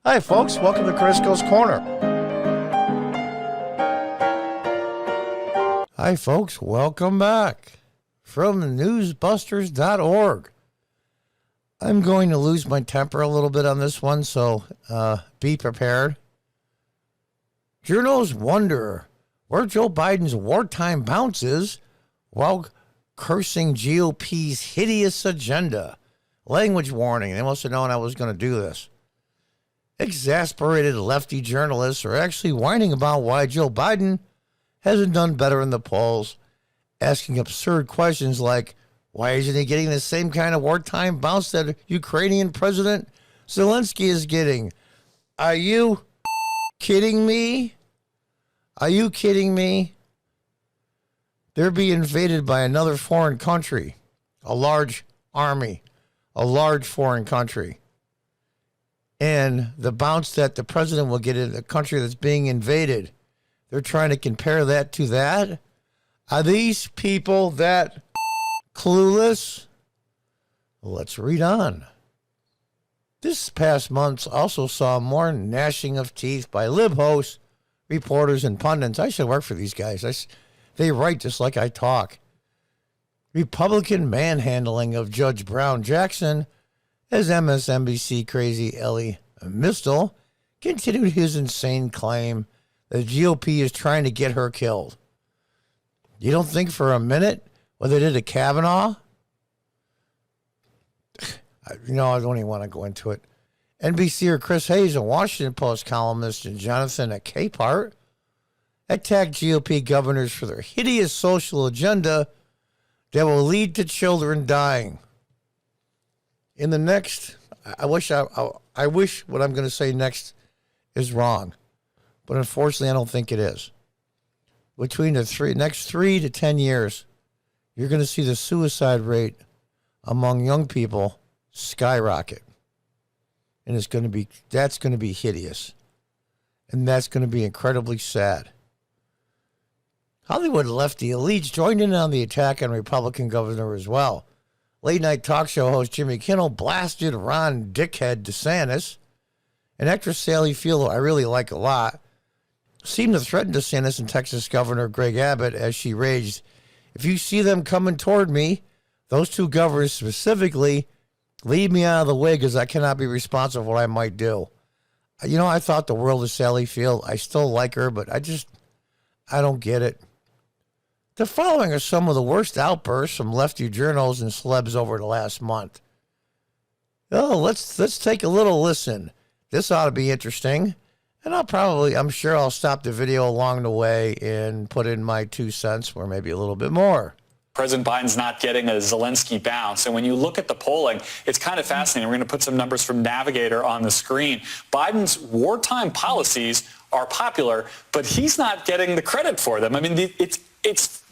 Hi, folks. Welcome to Crisco's Corner. Hi, folks. Welcome back from newsbusters.org. I'm going to lose my temper a little bit on this one, so be prepared. Journalists wonder where Joe Biden's wartime bounce is while cursing GOP's hideous agenda. Language warning. They must have known I was going to do this. Exasperated lefty journalists are actually whining about why Joe Biden hasn't done better in the polls, asking absurd questions like, why isn't he getting the same kind of wartime bounce that Ukrainian President Zelensky is getting? Are you kidding me? Are you kidding me? They're being invaded by another foreign country, a large army, a large foreign country. And the bounce that the president will get in a country that's being invaded, they're trying to compare that to that? Are these people that clueless? Let's read on. This past month also saw more gnashing of teeth by lib hosts, reporters, and pundits. I should work for these guys. They write just like I talk. Republican manhandling of Judge Brown Jackson as MSNBC crazy Ellie Mistel continued his insane claim that the GOP is trying to get her killed. You don't think for a minute what they did to Kavanaugh? I don't even want to go into it. NBCer Chris Hayes, a Washington Post columnist, and Jonathan Capehart attacked GOP governors for their hideous social agenda that will lead to children dying. In the next, I wish what I'm going to say next is wrong, but unfortunately I don't think it is. Between the next 3 to 10 years, you're going to see the suicide rate among young people skyrocket. And that's going to be hideous. And that's going to be incredibly sad. Hollywood lefty elites joined in on the attack on Republican governor as well. Late-night talk show host Jimmy Kimmel blasted Ron Dickhead DeSantis. And actress Sally Field, I really like a lot, seemed to threaten DeSantis and Texas Governor Greg Abbott as she raged, if you see them coming toward me, those two governors specifically, leave me out of the way because I cannot be responsible for what I might do. I thought the world of Sally Field. I still like her, but I don't get it. The following are some of the worst outbursts from lefty journals and celebs over the last month. Oh, let's take a little listen. This ought to be interesting. And I'm sure I'll stop the video along the way and put in my 2 cents or maybe a little bit more. President Biden's not getting a Zelensky bounce. And when you look at the polling, it's kind of fascinating. We're going to put some numbers from Navigator on the screen. Biden's wartime policies are popular, but he's not getting the credit for them. I mean, it's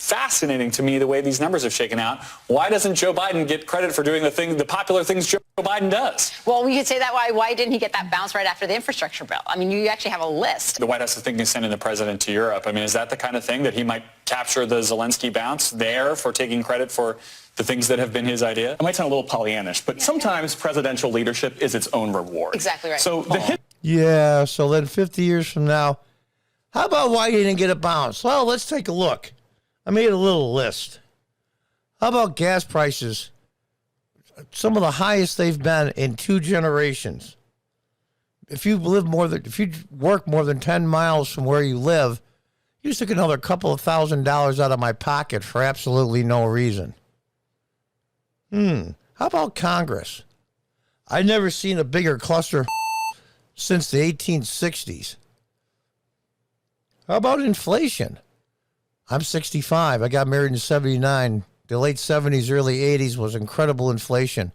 fascinating to me the way these numbers have shaken out. Why doesn't Joe Biden get credit for doing the popular things Joe Biden does? Well, we could say that. Why didn't he get that bounce right after the infrastructure bill? I mean, you actually have a list. The White House is thinking of sending the president to Europe. I mean, is that the kind of thing that he might capture the Zelensky bounce there for taking credit for the things that have been his idea? It might sound a little Pollyannish, but sometimes presidential leadership is its own reward. Exactly right. So so then 50 years from now, how about why he didn't get a bounce? Well, let's take a look. I made a little list. How about gas prices? Some of the highest they've been in 2 generations. If you work more than 10 miles from where you live, you took another couple of $1,000s out of my pocket for absolutely no reason. How about Congress? I've never seen a bigger cluster since the 1860s. How about inflation? I'm 65. I got married in 79. The late 70s, early 80s was incredible inflation.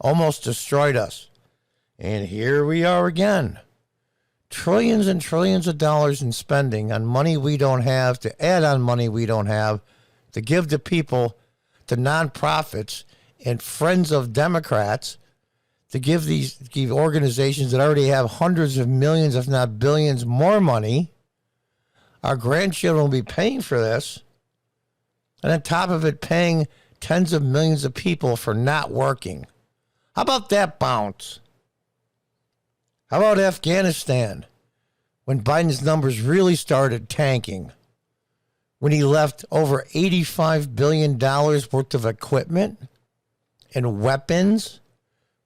Almost destroyed us. And here we are again. Trillions and trillions of dollars in spending on money we don't have, to add on money we don't have, to give to people, to nonprofits and friends of Democrats, to give organizations that already have hundreds of millions, if not billions, more money. Our grandchildren will be paying for this. And on top of it, paying tens of millions of people for not working. How about that bounce? How about Afghanistan? When Biden's numbers really started tanking, when he left over $85 billion worth of equipment and weapons.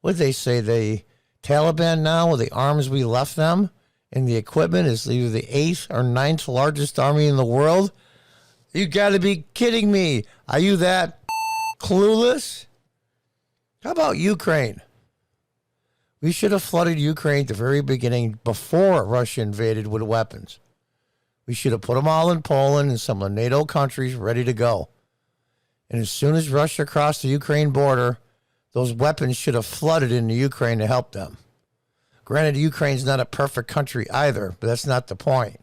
What did they say? The Taliban now, with the arms we left them and the equipment, is either the 8th or 9th largest army in the world? You got to be kidding me. Are you that clueless? How about Ukraine? We should have flooded Ukraine at the very beginning before Russia invaded with weapons. We should have put them all in Poland and some of the NATO countries ready to go. And as soon as Russia crossed the Ukraine border, those weapons should have flooded into Ukraine to help them. Granted, Ukraine's not a perfect country either, but that's not the point.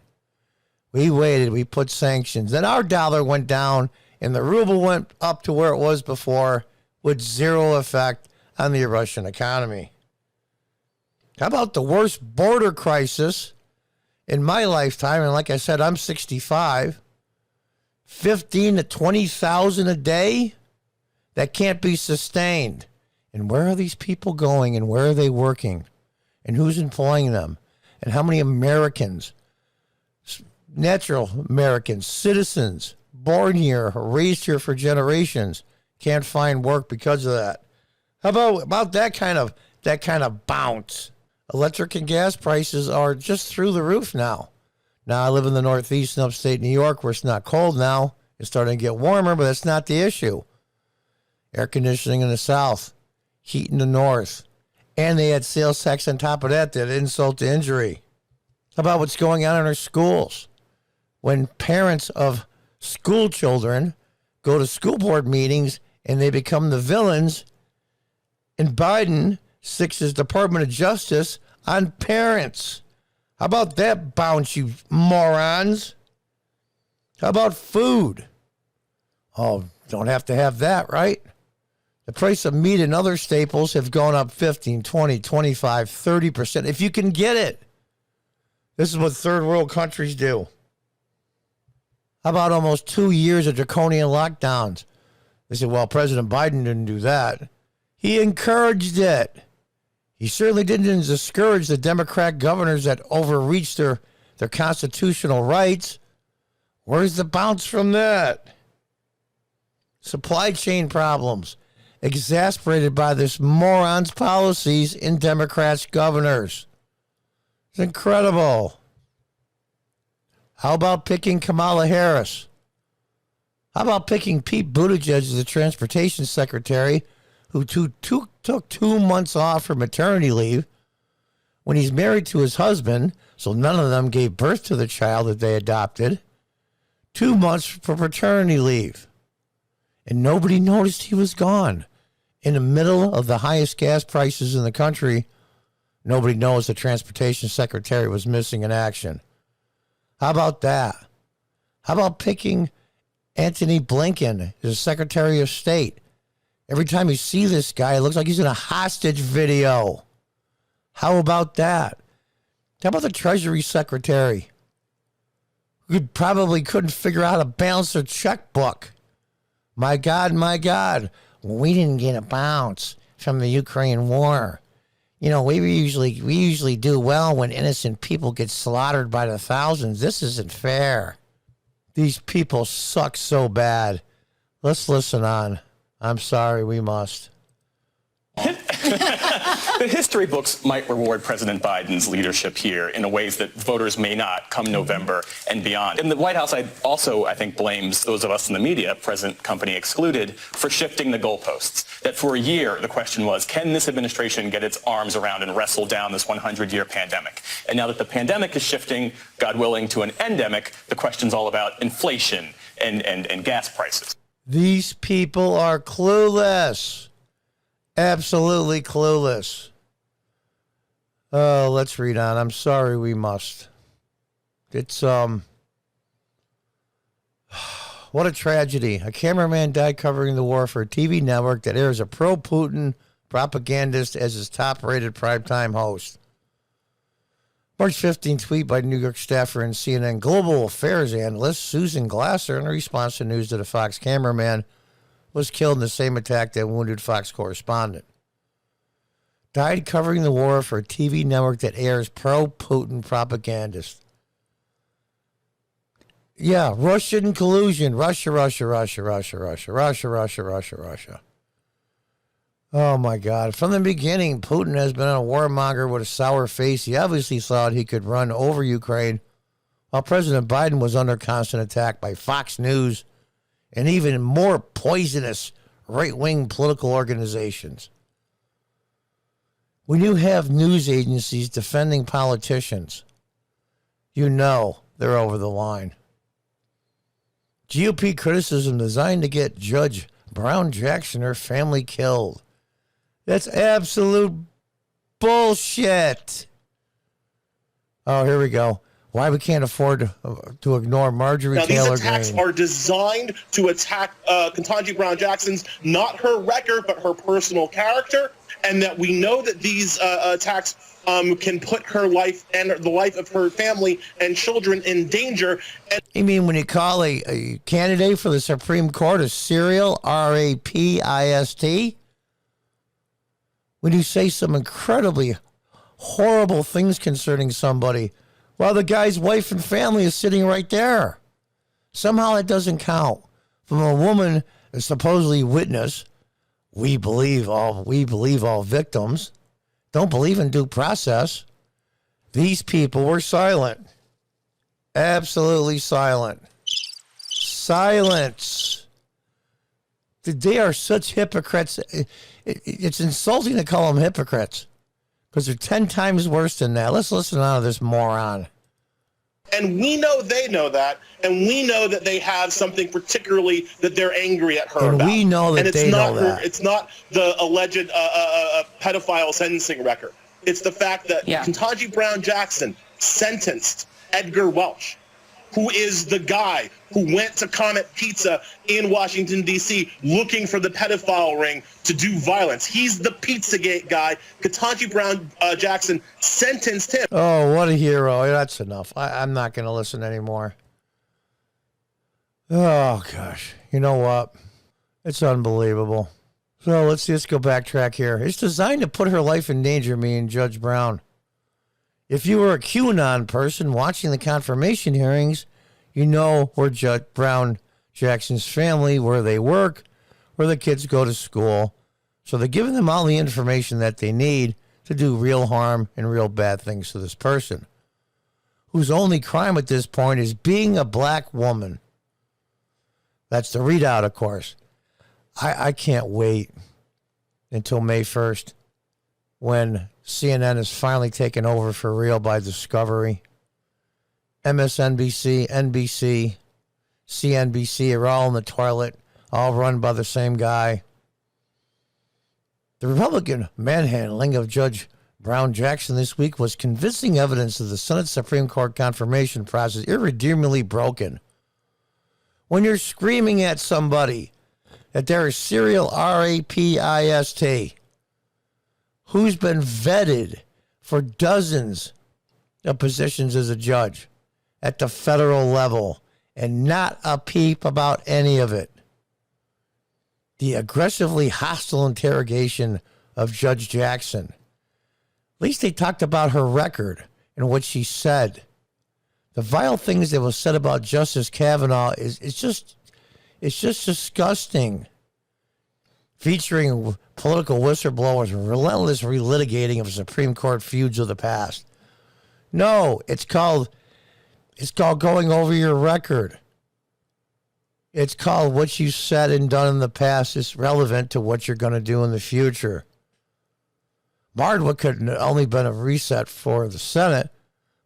We waited, we put sanctions, then our dollar went down and the ruble went up to where it was before with zero effect on the Russian economy. How about the worst border crisis in my lifetime? And like I said, I'm 65. 15 to 20,000 a day? That can't be sustained. And where are these people going and where are they working? And who's employing them? And how many Americans, natural Americans, citizens, born here, raised here for generations, can't find work because of that? How about that kind of bounce? Electric and gas prices are just through the roof now. Now, I live in the Northeast and upstate New York where it's not cold now. It's starting to get warmer, but that's not the issue. Air conditioning in the South, heat in the North. And they had sales tax on top of that insult to injury. How about what's going on in our schools? When parents of school children go to school board meetings and they become the villains, and Biden sticks his Department of Justice on parents. How about that bounce, you morons? How about food? Oh, don't have to have that, right? The price of meat and other staples have gone up 15, 20, 25, 30%. If you can get it. This is what third world countries do. How about almost 2 years of draconian lockdowns? They said, well, President Biden didn't do that. He encouraged it. He certainly didn't discourage the Democrat governors that overreached their constitutional rights. Where's the bounce from that? Supply chain problems exasperated by this moron's policies in Democrats' governors. It's incredible. How about picking Kamala Harris? How about picking Pete Buttigieg as the transportation secretary, who took 2 months off for maternity leave when he's married to his husband, so none of them gave birth to the child that they adopted. 2 months for paternity leave. And nobody noticed he was gone. In the middle of the highest gas prices in the country, nobody knows the transportation secretary was missing in action. How about that? How about picking Antony Blinken as Secretary of State? Every time you see this guy, it looks like he's in a hostage video. How about that? How about the Treasury Secretary, who probably couldn't figure out how to balance their checkbook? My God, we didn't get a bounce from the Ukraine war. You know, we usually do well when innocent people get slaughtered by the thousands. This isn't fair. These people suck so bad. Let's listen on. I'm sorry, we must. The history books might reward President Biden's leadership here in ways that voters may not come November and beyond. And the White House I think, blames those of us in the media, present company excluded, for shifting the goalposts. That for a year, the question was, can this administration get its arms around and wrestle down this 100-year pandemic? And now that the pandemic is shifting, God willing, to an endemic, the question's all about inflation and gas prices. These people are clueless. Absolutely clueless. Oh, let's read on. I'm sorry, we must. It's, what a tragedy. A cameraman died covering the war for a TV network that airs a pro-Putin propagandist as its top-rated primetime host. March 15 tweet by New York staffer and CNN Global Affairs analyst Susan Glasser in response to news that a Fox cameraman was killed in the same attack that wounded Fox correspondent. died covering the war for a TV network that airs pro-Putin propagandists. Yeah, Russian collusion. Russia. Oh, my God. From the beginning, Putin has been a warmonger with a sour face. He obviously thought he could run over Ukraine, while President Biden was under constant attack by Fox News and even more poisonous right-wing political organizations. When you have news agencies defending politicians, you know they're over the line. GOP criticism designed to get Judge Brown Jackson and her family killed. That's absolute bullshit. Oh, here we go. Why we can't afford to ignore Marjorie now, Taylor these attacks Greene. are designed to attack Ketanji Brown Jackson's, not her record, but her personal character, and that we know that these attacks can put her life and the life of her family and children in danger. And You mean when you call a candidate for the Supreme Court a serial, R-A-P-I-S-T? When you say some incredibly horrible things concerning somebody, while the guy's wife and family is sitting right there. Somehow it doesn't count. From a woman, a supposedly witness, we believe all victims, don't believe in due process. These people were silent. Absolutely silent. Silence. They are such hypocrites. It's insulting to call them hypocrites because they're 10 times worse than that. Let's listen to this moron. And we know they know that, and we know that they have something particularly that they're angry at her And about. we know that and it's they not know her, that. It's not the alleged pedophile sentencing record. It's the fact that Ketanji Brown Jackson sentenced Edgar Welch, who is the guy who went to Comet Pizza in Washington, D.C., looking for the pedophile ring to do violence. He's the Pizzagate guy. Ketanji Brown Jackson sentenced him. Oh, what a hero. That's enough. I'm not going to listen anymore. Oh, gosh. You know what? It's unbelievable. So let's just go backtrack here. It's designed to put her life in danger, me and Judge Brown. If you were a QAnon person watching the confirmation hearings, you know where Judge Brown Jackson's family, where they work, where the kids go to school. So they're giving them all the information that they need to do real harm and real bad things to this person, whose only crime at this point is being a black woman. That's the readout, of course. I can't wait until May 1st when CNN is finally taken over for real by Discovery. MSNBC, NBC, CNBC are all in the toilet, all run by the same guy. The Republican manhandling of Judge Brown Jackson this week was convincing evidence of the Senate Supreme Court confirmation process irredeemably broken. When you're screaming at somebody that they're a serial R-A-P-I-S-T who's been vetted for dozens of positions as a judge at the federal level and not a peep about any of it. The aggressively hostile interrogation of Judge Jackson. At least they talked about her record and what she said. The vile things that was said about Justice Kavanaugh it's just disgusting. Featuring political whistleblowers and relentless relitigating of Supreme Court feuds of the past. No, it's called going over your record. It's called what you said and done in the past is relevant to what you're going to do in the future. Bardwick could have only been a reset for the Senate,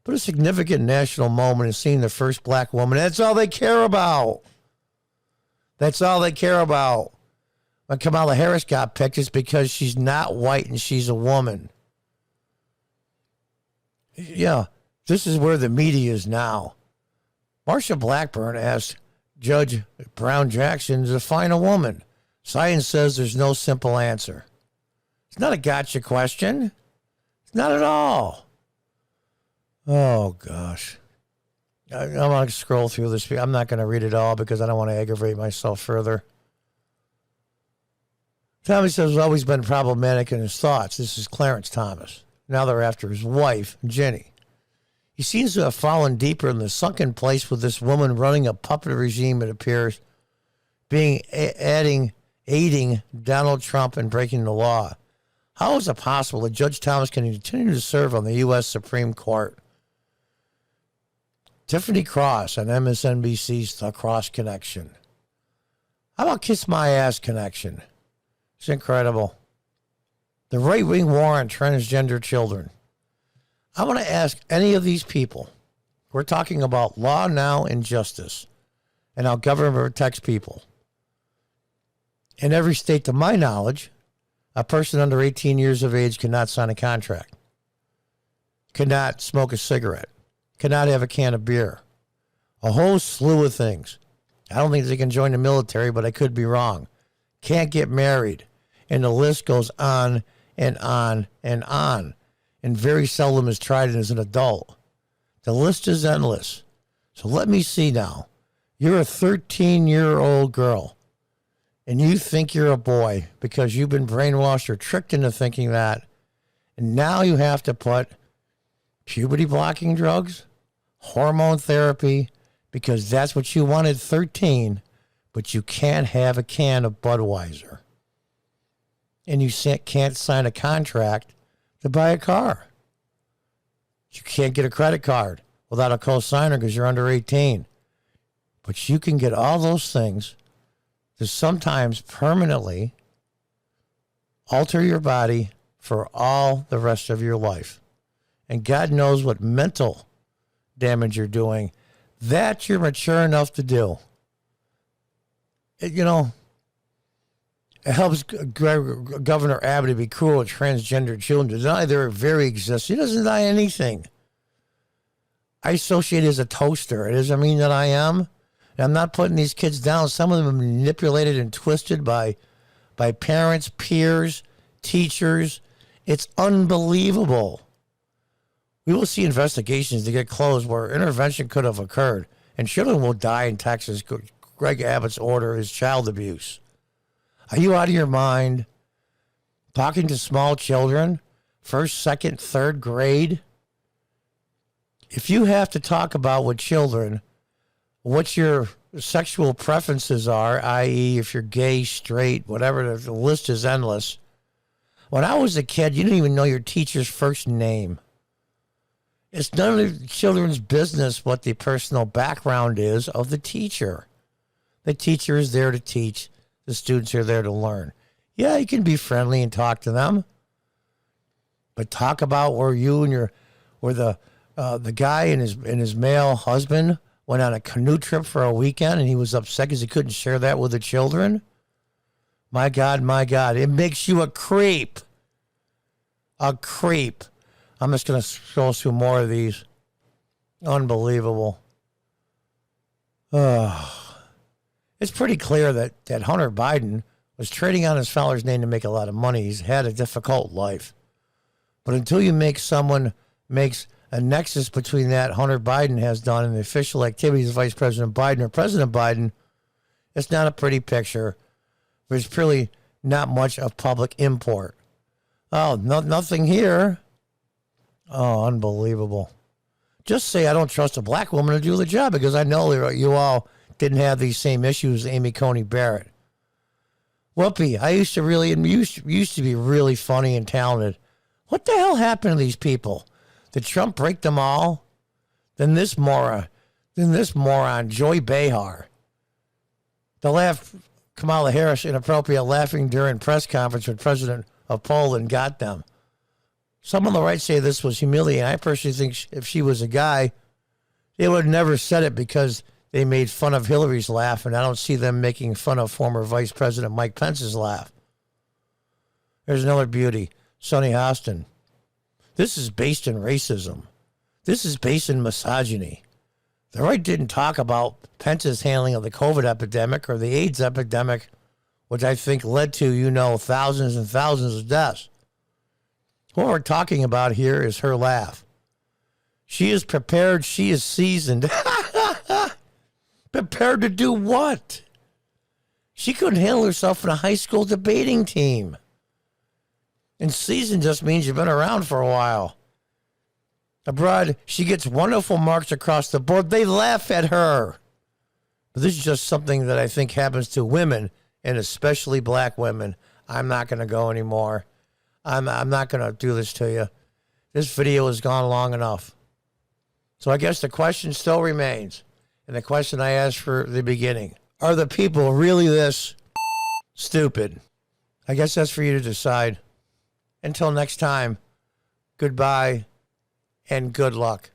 but a significant national moment is seeing the first black woman. That's all they care about. That's all they care about. When Kamala Harris got picked, it's because she's not white and she's a woman. Yeah, this is where the media is now. Marsha Blackburn asked Judge Brown Jackson to find a woman. Science says there's no simple answer. It's not a gotcha question. It's not at all. Oh, gosh. I'm going to scroll through this. I'm not going to read it all because I don't want to aggravate myself further. Thomas has always been problematic in his thoughts. This is Clarence Thomas. Now they're after his wife, Ginny. He seems to have fallen deeper in the sunken place with this woman running a puppet regime, it appears, aiding Donald Trump in breaking the law. How is it possible that Judge Thomas can continue to serve on the U.S. Supreme Court? Tiffany Cross on MSNBC's The Cross Connection. How about Kiss My Ass Connection? It's incredible. The right-wing war on transgender children. I want to ask any of these people. We're talking about law now and justice and how government protects people. In every state, to my knowledge, a person under 18 years of age cannot sign a contract, cannot smoke a cigarette, cannot have a can of beer, a whole slew of things. I don't think they can join the military, but I could be wrong. Can't get married. And the list goes on and on and on. And very seldom is tried as an adult. The list is endless. So let me see now. You're a 13-year-old girl, and you think you're a boy because you've been brainwashed or tricked into thinking that. And now you have to put puberty-blocking drugs, hormone therapy, because that's what you wanted 13, but you can't have a can of Budweiser. And you can't sign a contract to buy a car. You can't get a credit card without a co-signer because you're under 18. But you can get all those things to sometimes permanently alter your body for all the rest of your life. And God knows what mental damage you're doing. That you're mature enough to do. It helps Governor Abbott to be cruel to transgender children, to deny their very existence. He doesn't deny anything. I associate it as a toaster. It doesn't mean that I am. And I'm not putting these kids down. Some of them are manipulated and twisted by parents, peers, teachers. It's unbelievable. We will see investigations to get closed where intervention could have occurred, and children will die in Texas. Greg Abbott's order is child abuse. Are you out of your mind? Talking to small children, first, second, third grade? If you have to talk about with children what your sexual preferences are, i.e. if you're gay, straight, whatever, the list is endless. When I was a kid, you didn't even know your teacher's first name. It's none of the children's business what the personal background is of the teacher. The teacher is there to teach. The students are there to learn. Yeah, you can be friendly and talk to them, but talk about where the guy and his male husband went on a canoe trip for a weekend, and he was upset because he couldn't share that with the children. My God, it makes you a creep. A creep. I'm just going to scroll through more of these. Unbelievable. It's pretty clear that Hunter Biden was trading on his father's name to make a lot of money. He's had a difficult life. But until you someone makes a nexus between that Hunter Biden has done and the official activities of Vice President Biden or President Biden, it's not a pretty picture. There's really not much of public import. Oh, nothing here. Oh, unbelievable. Just say I don't trust a black woman to do the job because I know you all didn't have these same issues as Amy Coney Barrett. Whoopi, I used to be really funny and talented. What the hell happened to these people? Did Trump break them all? Then this moron, Joy Behar. Kamala Harris inappropriate laughing during press conference when President of Poland got them. Some on the right say this was humiliating. I personally think if she was a guy, they would have never said it because they made fun of Hillary's laugh, and I don't see them making fun of former Vice President Mike Pence's laugh. There's another beauty, Sonny Hostin. This is based in racism. This is based in misogyny. The right didn't talk about Pence's handling of the COVID epidemic or the AIDS epidemic, which I think led to, thousands and thousands of deaths. What we're talking about here is her laugh. She is prepared. She is seasoned. Prepared to do what? She couldn't handle herself in a high school debating team. And seasoned just means you've been around for a while. Abroad, she gets wonderful marks across the board. They laugh at her. But this is just something that I think happens to women, and especially black women. I'm not going to go anymore. I'm not going to do this to you. This video has gone long enough. So I guess the question still remains. And the question I asked for the beginning. Are the people really this stupid? I guess that's for you to decide. Until next time, goodbye and good luck.